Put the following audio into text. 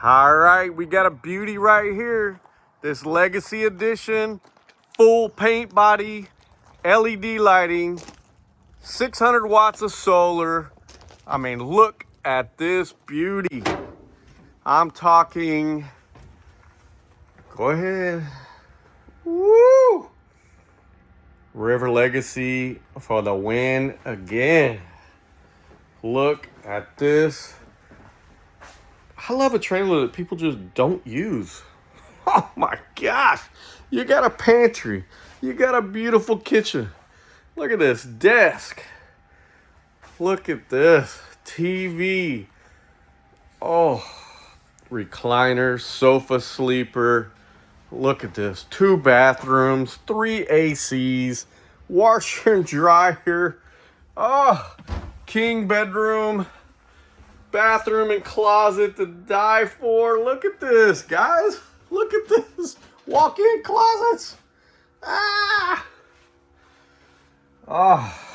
All right, we got a beauty right here. This Legacy Edition, full paint body, LED lighting, 600 watts of solar. I mean, look at this beauty. I'm talking, go ahead. Woo! River Legacy for the win again. Look at this. I love a trailer that people just don't use. Oh my gosh. You got a pantry. You got a beautiful kitchen. Look at this desk. Look at this TV. Oh, recliner, sofa sleeper. Look at this. 2 bathrooms, 3 ACs, washer and dryer. Oh, king bedroom, bathroom and closet to die for. Look at this, guys. Look at this. Walk-in closets. Ah. Oh.